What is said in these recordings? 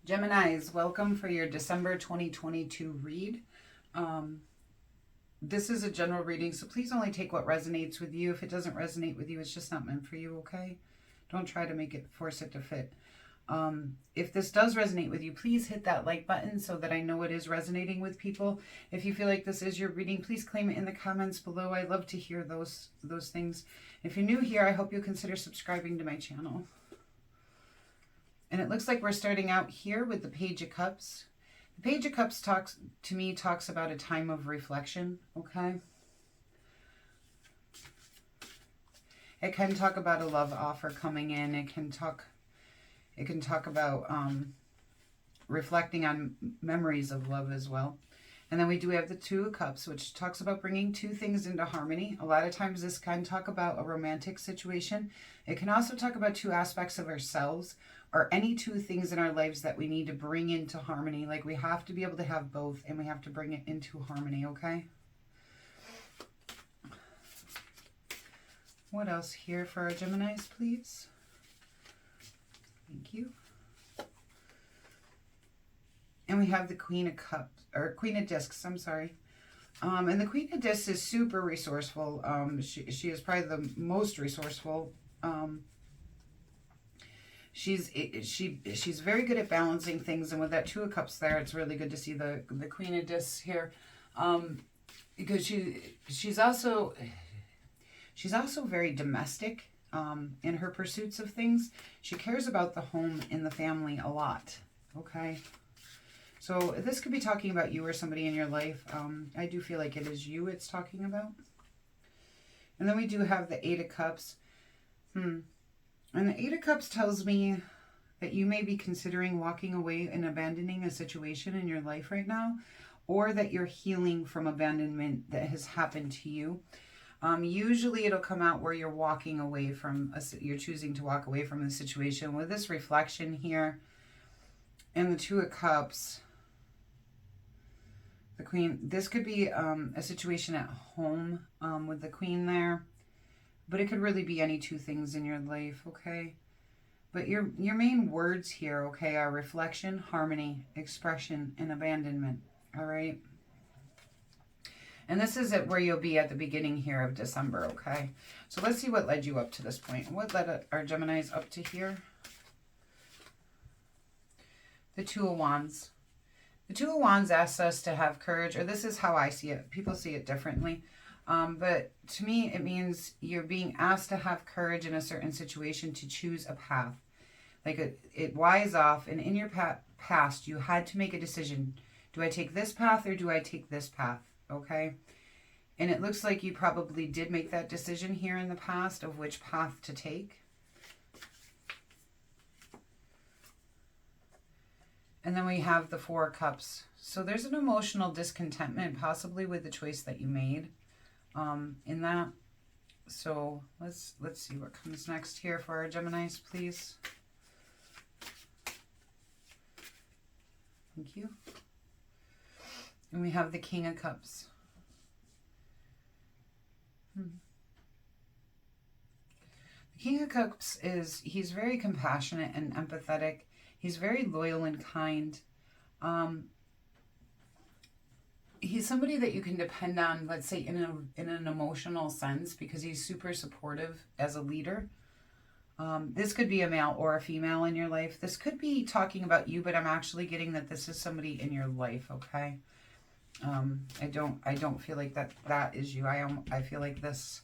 Geminis, welcome for your December 2022 read. This is a general reading, so please only take what resonates with you. If it doesn't resonate with you, it's just not meant for you, okay? Don't try to force it to fit. If this does resonate with you, please hit that like button so that I know it is resonating with people. If you feel like this is your reading, please claim it in the comments below. I love to hear those things. If you're new here, I hope you'll consider subscribing to my channel. And it looks like we're starting out here with the Page of Cups. The Page of Cups talks about a time of reflection, okay? It can talk about a love offer coming in. It can talk about reflecting on memories of love as well. And then we do have the Two of Cups, which talks about bringing two things into harmony. A lot of times this can talk about a romantic situation. It can also talk about two aspects of ourselves, or any two things in our lives that we need to bring into harmony. Like, we have to be able to have both, and we have to bring it into harmony, okay? What else here for our Geminis, please? Thank you. And we have the Queen of Cups, or Queen of Discs, I'm sorry. And the Queen of Discs is super resourceful. She is probably the most resourceful. She's very good at balancing things, and with that Two of Cups there, it's really good to see the Queen of Discs here, because she's also very domestic in her pursuits of things. She cares about the home and the family a lot. Okay, so this could be talking about you or somebody in your life. I do feel like it is you it's talking about. And then we do have the Eight of Cups. And the Eight of Cups tells me that you may be considering walking away and abandoning a situation in your life right now, or that you're healing from abandonment that has happened to you. Usually it'll come out where you're walking away from, you're choosing to walk away from a situation. With this reflection here and the Two of Cups, the Queen, this could be a situation at home with the Queen there. But it could really be any two things in your life, okay? But your main words here, okay, are reflection, harmony, expression, and abandonment, all right? And this is where you'll be at the beginning here of December, okay? So let's see what led you up to this point. What led our Geminis up to here? The Two of Wands. The Two of Wands asks us to have courage, or this is how I see it. People see it differently. But to me, it means you're being asked to have courage in a certain situation to choose a path. Like it wise off, and in your past, you had to make a decision. Do I take this path or do I take this path? Okay? And it looks like you probably did make that decision here in the past of which path to take. And then we have the Four of Cups. So there's an emotional discontentment possibly with the choice that you made. In that. So let's see what comes next here for our Geminis, please. Thank you. And we have the King of Cups. The King of Cups he's very compassionate and empathetic. He's very loyal and kind. He's somebody that you can depend on, let's say, in an emotional sense, because he's super supportive as a leader. This could be a male or a female in your life. This could be talking about you, but I'm actually getting that this is somebody in your life, okay? I don't feel like that is you. I feel like this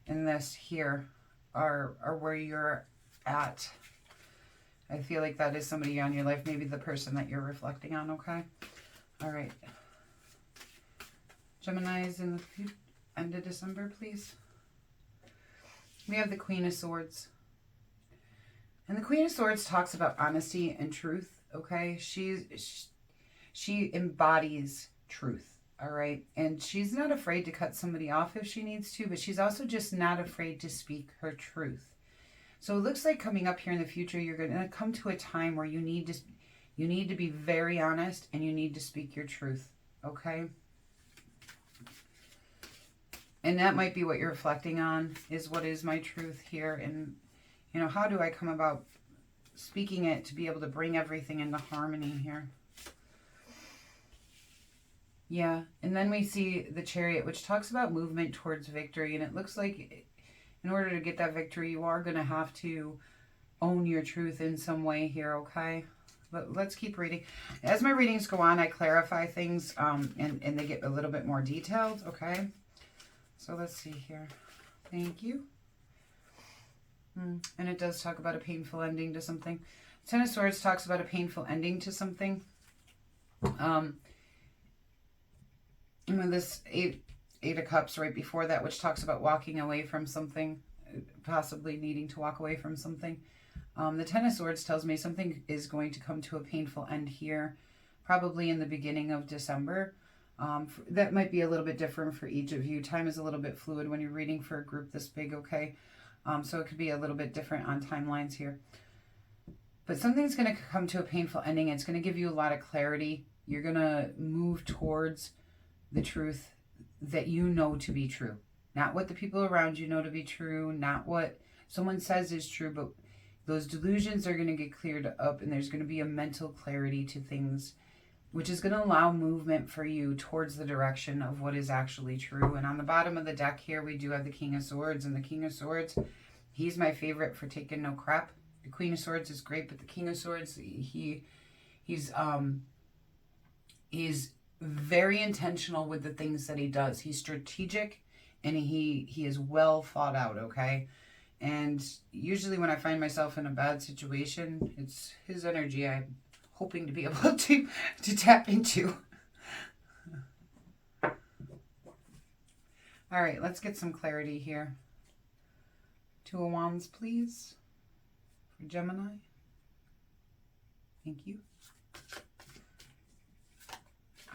and this here are where you're at. I feel like that is somebody on your life, maybe the person that you're reflecting on, okay? All right. Geminis in the end of December, please. We have the Queen of Swords. And the Queen of Swords talks about honesty and truth, okay? She embodies truth, all right? And she's not afraid to cut somebody off if she needs to, but she's also just not afraid to speak her truth. So it looks like coming up here in the future, you're going to come to a time where you need to be very honest, and you need to speak your truth, okay? And that might be what you're reflecting on, is what is my truth here, and, you know, how do I come about speaking it to be able to bring everything into harmony here. Yeah, and then we see the Chariot, which talks about movement towards victory, and it looks like in order to get that victory, you are going to have to own your truth in some way here, okay? But let's keep reading. As my readings go on, I clarify things, and they get a little bit more detailed, okay? So let's see here. Thank you. And it does talk about a painful ending to something. Ten of Swords talks about a painful ending to something. And with this Eight of Cups right before that, which talks about walking away from something, possibly needing to walk away from something. The Ten of Swords tells me something is going to come to a painful end here, probably in the beginning of December. That might be a little bit different for each of you. Time is a little bit fluid when you're reading for a group this big, okay? So it could be a little bit different on timelines here. But something's going to come to a painful ending. It's going to give you a lot of clarity. You're going to move towards the truth that you know to be true. Not what the people around you know to be true, not what someone says is true, but those delusions are going to get cleared up, and there's going to be a mental clarity to things, which is going to allow movement for you towards the direction of what is actually true. And on the bottom of the deck here, we do have the King of Swords, and the King of Swords, he's my favorite for taking no crap. The Queen of Swords is great, but the King of Swords, he's very intentional with the things that he does. He's strategic, and he is well thought out, okay? And usually when I find myself in a bad situation, it's his energy I'm hoping to be able to tap into. All right, let's get some clarity here. Two of Wands, please, for Gemini. Thank you.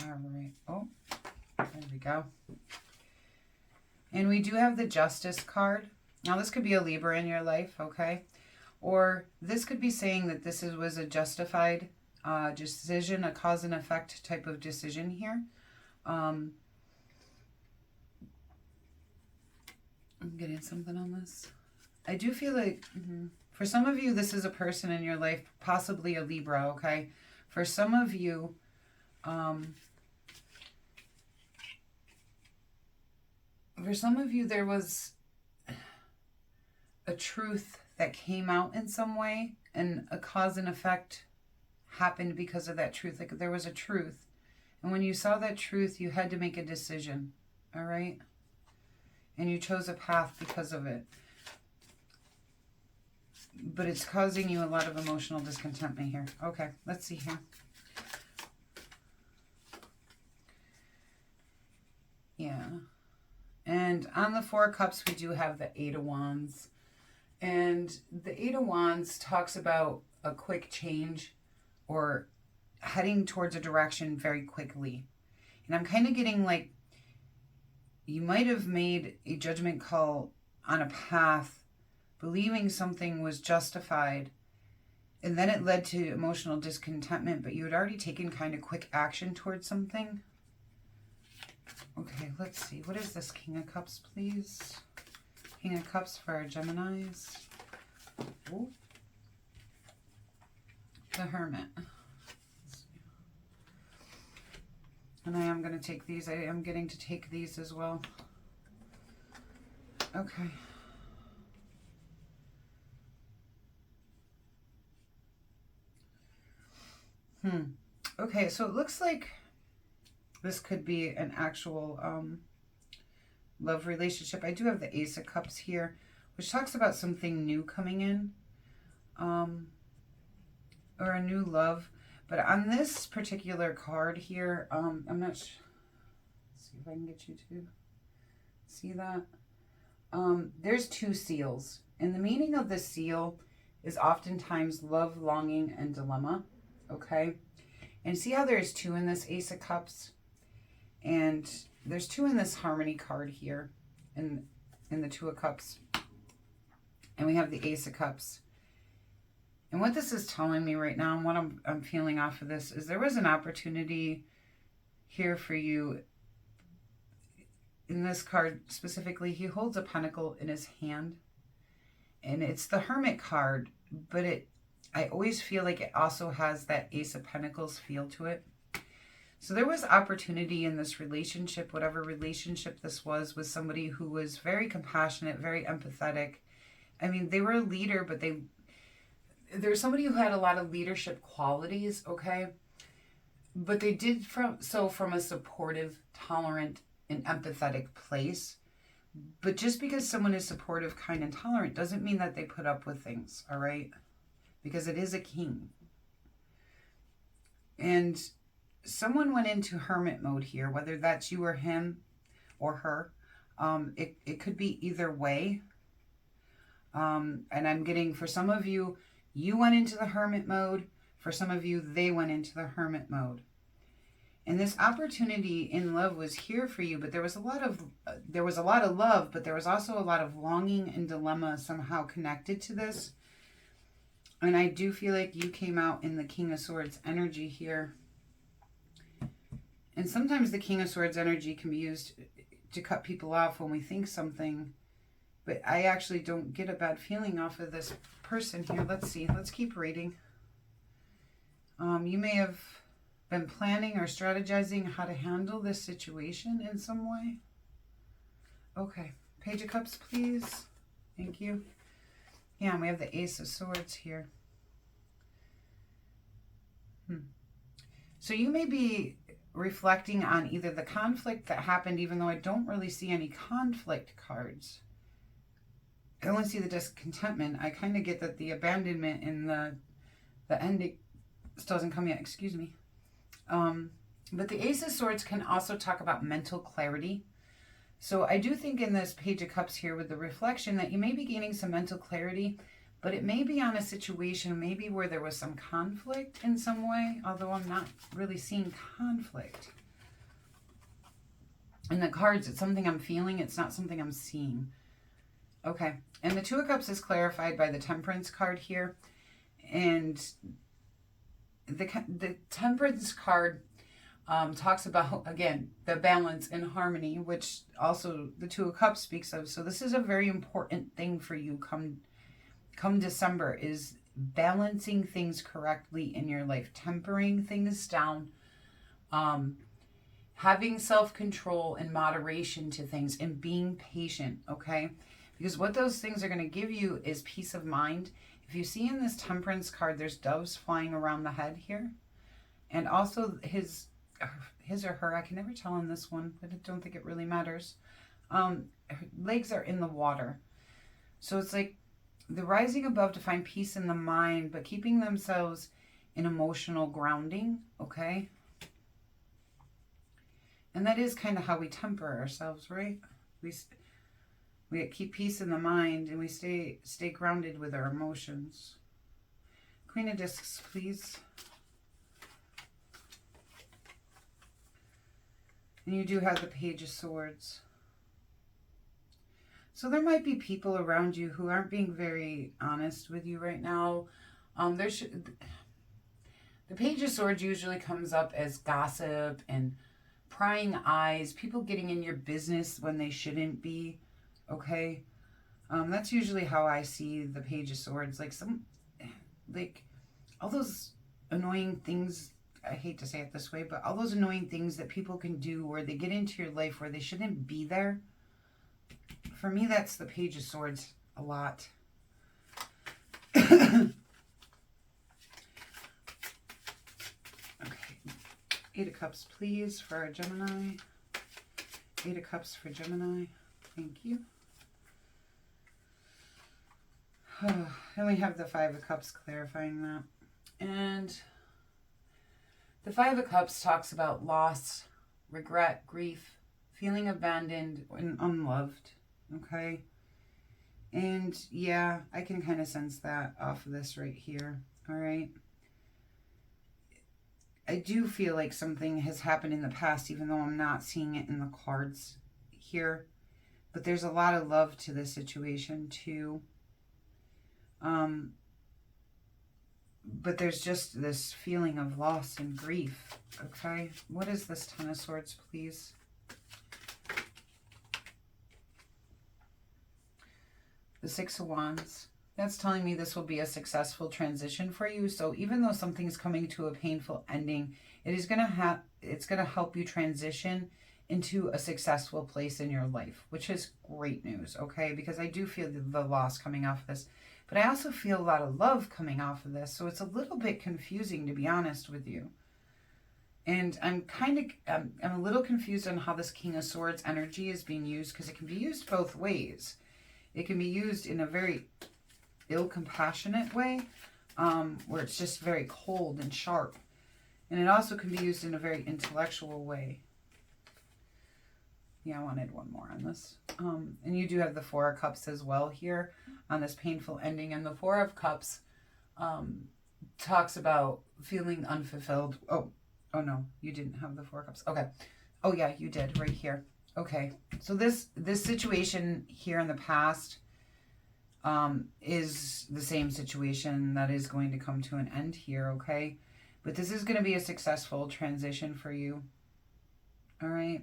All right. Oh, there we go. And we do have the Justice card. Now, this could be a Libra in your life, okay? Or this could be saying that this was a justified decision, a cause and effect type of decision here. I'm getting something on this. I do feel like, for some of you, this is a person in your life, possibly a Libra, okay? For some of you, there was a truth that came out in some way, and a cause and effect happened because of that truth. Like, there was a truth, and when you saw that truth, you had to make a decision, all right? And you chose a path because of it. But it's causing you a lot of emotional discontentment here. Okay, let's see here. Yeah. And on the Four of Cups, we do have the Eight of Wands. And the Eight of Wands talks about a quick change or heading towards a direction very quickly. And I'm kind of getting like you might have made a judgment call on a path, believing something was justified, and then it led to emotional discontentment, but you had already taken kind of quick action towards something. Okay, let's see. What is this King of Cups, please? King of Cups for our Geminis. Ooh. The Hermit. And I am going to take these. I am getting to take these as well. Okay. Okay, so it looks like this could be an actual love relationship. I do have the Ace of Cups here, which talks about something new coming in, or a new love. But on this particular card here, I'm not sure. Let's see if I can get you to see that. There's two seals, and the meaning of the seal is oftentimes love, longing, and dilemma. Okay, and see how there's two in this Ace of Cups, and there's two in this Harmony card here, in the Two of Cups, and we have the Ace of Cups. And what this is telling me right now, and what I'm feeling off of this, is there was an opportunity here for you. In this card specifically, he holds a pentacle in his hand, and it's the Hermit card, but I always feel like it also has that Ace of Pentacles feel to it. So there was opportunity in this relationship, whatever relationship this was, with somebody who was very compassionate, very empathetic. I mean, they were a leader, but there's somebody who had a lot of leadership qualities, okay? But they did from a supportive, tolerant, and empathetic place. But just because someone is supportive, kind, and tolerant doesn't mean that they put up with things, all right? Because it is a king. And someone went into hermit mode here, whether that's you or him or her. It could be either way. And I'm getting, for some of you, you went into the hermit mode. For some of you, they went into the hermit mode. And this opportunity in love was here for you, but there was a lot of love, but there was also a lot of longing and dilemma somehow connected to this. And I do feel like you came out in the King of Swords energy here. And sometimes the King of Swords energy can be used to cut people off when we think something. But I actually don't get a bad feeling off of this person here. Let's see. Let's keep reading. You may have been planning or strategizing how to handle this situation in some way. Okay. Page of Cups, please. Thank you. Yeah, and we have the Ace of Swords here. So you may be reflecting on either the conflict that happened, even though I don't really see any conflict cards. I only see the discontentment. I kind of get that the abandonment and the ending still doesn't come yet, excuse me. But the Ace of Swords can also talk about mental clarity. So I do think in this Page of Cups here with the reflection that you may be gaining some mental clarity, but it may be on a situation maybe where there was some conflict in some way, although I'm not really seeing conflict. In the cards, it's something I'm feeling, it's not something I'm seeing. Okay, and the Two of Cups is clarified by the Temperance card here. And the Temperance card talks about, again, the balance and harmony, which also the Two of Cups speaks of. So this is a very important thing for you come December, is balancing things correctly in your life, tempering things down, having self-control and moderation to things, and being patient, okay? Because what those things are going to give you is peace of mind. If you see in this Temperance card, there's doves flying around the head here. And also his or her, I can never tell on this one, but I don't think it really matters. Her legs are in the water. So it's like they're rising above to find peace in the mind, but keeping themselves in emotional grounding, okay? And that is kind of how we temper ourselves, right? We keep peace in the mind, and we stay grounded with our emotions. Queen of Discs, please. And you do have the Page of Swords. So there might be people around you who aren't being very honest with you right now. The Page of Swords usually comes up as gossip and prying eyes, people getting in your business when they shouldn't be, okay? That's usually how I see the Page of Swords. Like all those annoying things, I hate to say it this way, but all those annoying things that people can do where they get into your life where they shouldn't be there. For me, that's the Page of Swords a lot. Okay. Eight of Cups, please, for our Gemini. Eight of Cups for Gemini. Thank you. And we have the Five of Cups clarifying that. And the Five of Cups talks about loss, regret, grief, feeling abandoned and unloved. Okay. And yeah, I can kind of sense that off of this right here. All right. I do feel like something has happened in the past, even though I'm not seeing it in the cards here. But there's a lot of love to this situation too. But there's just this feeling of loss and grief. Okay. What is this Ten of Swords, please? The Six of Wands. That's telling me this will be a successful transition for you. So even though something's coming to a painful ending, it's going to help you transition into a successful place in your life, which is great news, okay? Because I do feel the loss coming off of this, but I also feel a lot of love coming off of this. So it's a little bit confusing, to be honest with you. And I'm a little confused on how this King of Swords energy is being used, because it can be used both ways. It can be used in a very ill-compassionate way, where it's just very cold and sharp. And it also can be used in a very intellectual way. Yeah, I wanted one more on this. And you do have the Four of Cups as well here on this painful ending. And the Four of Cups talks about feeling unfulfilled. Oh no, you didn't have the Four of Cups. Okay. Oh yeah, you did right here. Okay. So this situation here in the past is the same situation that is going to come to an end here, okay? But this is going to be a successful transition for you. All right.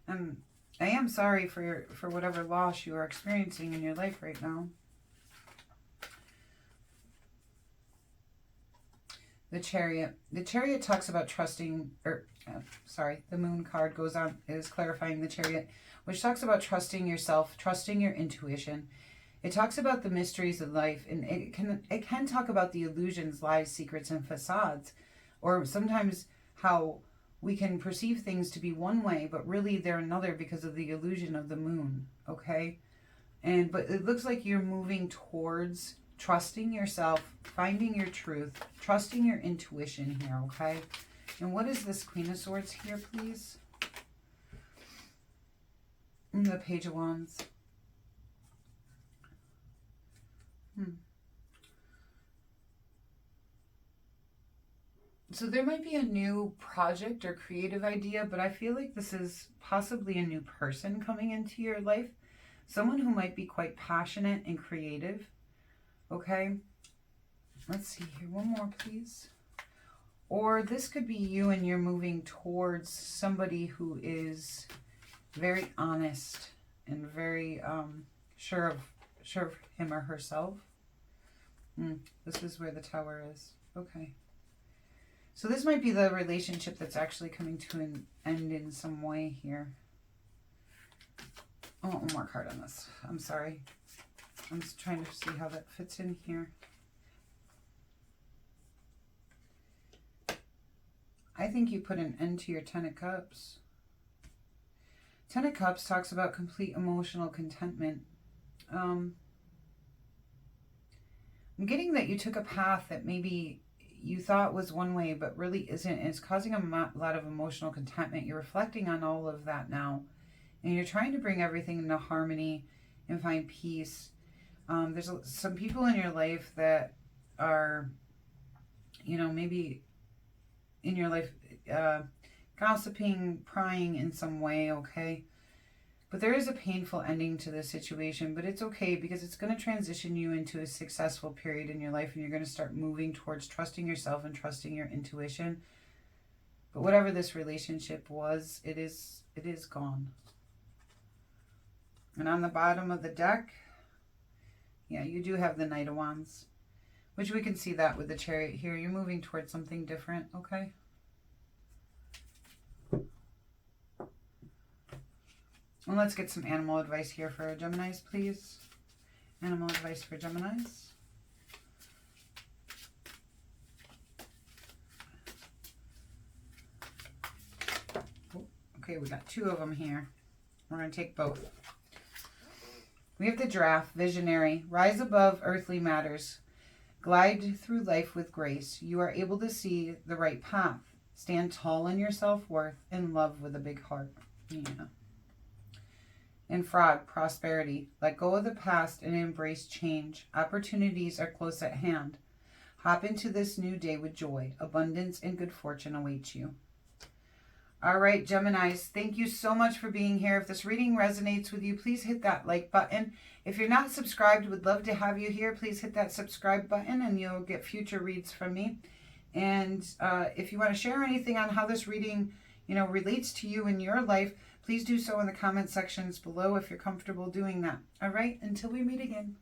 I am sorry for whatever loss you are experiencing in your life right now. The Chariot. The Chariot talks about trusting, the Moon card goes on, is clarifying the Chariot, which talks about trusting yourself, trusting your intuition. It talks about the mysteries of life, and it can talk about the illusions, lies, secrets, and facades, or sometimes how we can perceive things to be one way, but really they're another because of the illusion of the moon, okay? But it looks like you're moving towards trusting yourself, finding your truth, trusting your intuition here, okay? And what is this Queen of Swords here, please? And the Page of Wands. So there might be a new project or creative idea, but I feel like this is possibly a new person coming into your life. Someone who might be quite passionate and creative. Okay. Let's see here. One more, please. Or this could be you and you're moving towards somebody who is very honest and very sure of him or herself. This is where the Tower is. Okay. So this might be the relationship that's actually coming to an end in some way here. I want one more card on this. I'm sorry. I'm just trying to see how that fits in here. I think you put an end to your Ten of Cups. Ten of Cups talks about complete emotional contentment. I'm getting that you took a path that maybe you thought was one way, but really isn't. It's causing a lot of emotional contentment. You're reflecting on all of that now, and you're trying to bring everything into harmony and find peace. There's some people in your life that are, maybe in your life gossiping, prying in some way, okay? But there is a painful ending to this situation, but it's okay because it's going to transition you into a successful period in your life, and you're going to start moving towards trusting yourself and trusting your intuition. But whatever this relationship was, it is gone. And on the bottom of the deck, yeah, you do have the Knight of Wands, which we can see that with the Chariot here. You're moving towards something different, okay? Well, let's get some animal advice here for Geminis, please. Animal advice for Geminis. Okay, we got two of them here. We're going to take both. We have the Giraffe, visionary. Rise above earthly matters. Glide through life with grace. You are able to see the right path. Stand tall in your self-worth and love with a big heart. Yeah. And Frog, prosperity. Let go of the past and embrace change. Opportunities are close at hand. Hop into this new day with joy. Abundance and good fortune awaits you. All right, Geminis, thank you so much for being here. If this reading resonates with you, please hit that like button. If you're not subscribed, would love to have you here. Please hit that subscribe button and you'll get future reads from me. And if you want to share anything on how this reading, relates to you in your life, please do so in the comment sections below if you're comfortable doing that. All right, until we meet again.